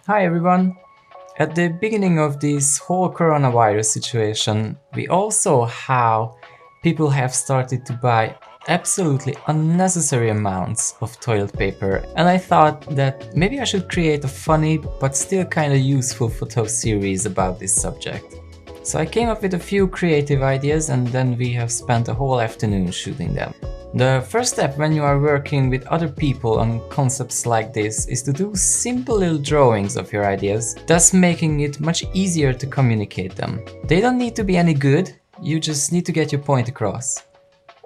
Hi everyone! At the beginning of this whole coronavirus situation, we all saw how people have started to buy absolutely unnecessary amounts of toilet paper, and I thought that maybe I should create a funny but still kinda useful photo series about this subject. So I came up with a few creative ideas and then we have spent a whole afternoon shooting them. The first step when you are working with other people on concepts like this is to do simple little drawings of your ideas, thus making it much easier to communicate them. They don't need to be any good, you just need to get your point across.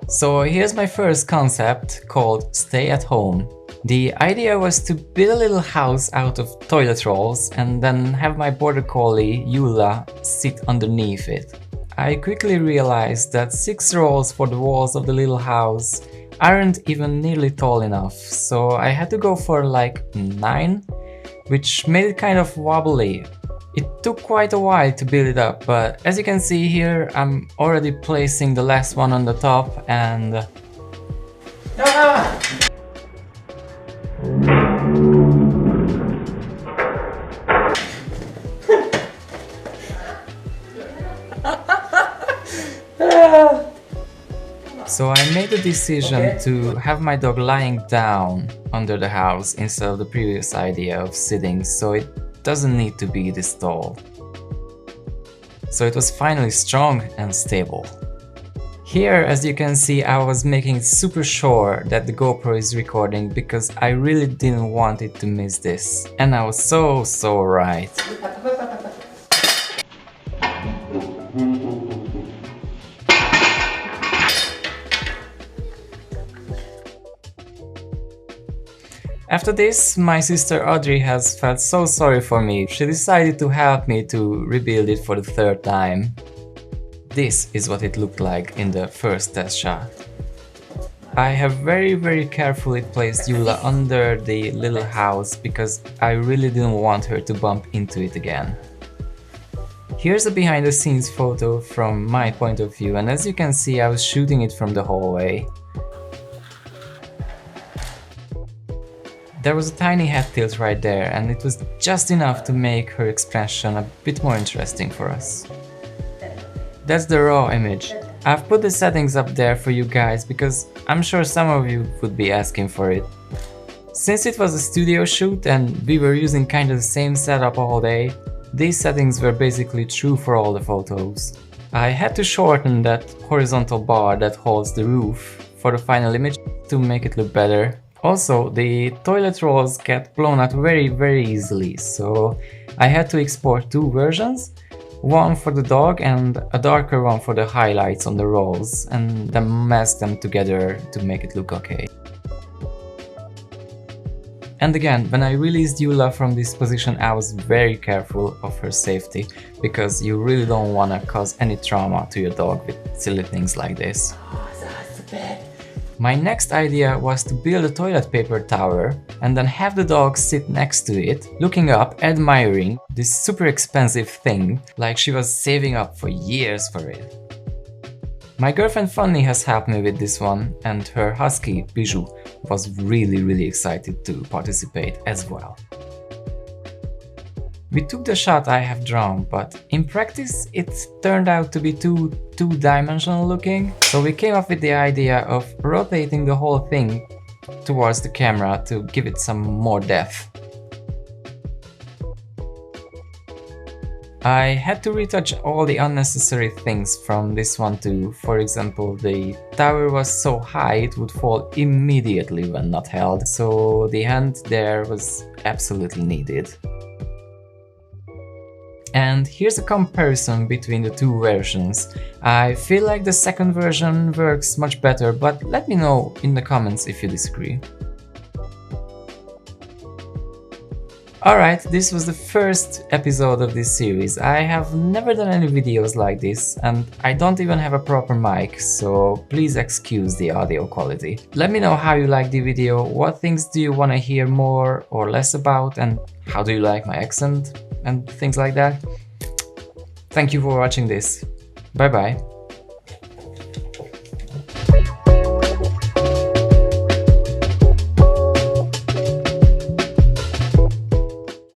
So here's my first concept called Stay at Home. The idea was to build a little house out of toilet rolls and then have my border collie, Eula, sit underneath it. I quickly realized that 6 rolls for the walls of the little house aren't even nearly tall enough, so I had to go for like 9, which made it kind of wobbly. It took quite a while to build it up, but as you can see here, I'm already placing the last one on the top and... So I made the decision to have my dog lying down under the house instead of the previous idea of sitting, so it doesn't need to be this tall. So it was finally strong and stable. Here, as you can see, I was making it super sure that the GoPro is recording because I really didn't want it to miss this. And I was so right. After this, my sister Audrey has felt so sorry for me. She decided to help me to rebuild it for the 3rd time. This is what it looked like in the first test shot. I have very carefully placed Eula under the little house because I really didn't want her to bump into it again. Here's a behind the scenes photo from my point of view, and as you can see, I was shooting it from the hallway. There was a tiny head tilt right there, and it was just enough to make her expression a bit more interesting for us. That's the raw image. I've put the settings up there for you guys because I'm sure some of you would be asking for it. Since it was a studio shoot and we were using kind of the same setup all day, these settings were basically true for all the photos. I had to shorten that horizontal bar that holds the roof for the final image to make it look better. Also, the toilet rolls get blown out very easily, so I had to export 2 versions, one for the dog and a darker one for the highlights on the rolls, and then mask them together to make it look okay. And again, when I released Eula from this position, I was very careful of her safety, because you really don't want to cause any trauma to your dog with silly things like this. My next idea was to build a toilet paper tower and then have the dog sit next to it, looking up, admiring this super expensive thing, like she was saving up for years for it. My girlfriend Fanny has helped me with this one, and her husky, Bijou, was really excited to participate as well. We took the shot I have drawn, but in practice it turned out to be too two-dimensional looking, so we came up with the idea of rotating the whole thing towards the camera to give it some more depth. I had to retouch all the unnecessary things from this one too. For example, the tower was so high it would fall immediately when not held, so the hand there was absolutely needed. And here's a comparison between the 2 versions. I feel like the second version works much better, but let me know in the comments if you disagree. Alright, this was the first episode of this series. I have never done any videos like this, and I don't even have a proper mic, so please excuse the audio quality. Let me know how you like the video, what things do you want to hear more or less about, and how do you like my accent and things like that. Thank you for watching this. Bye bye.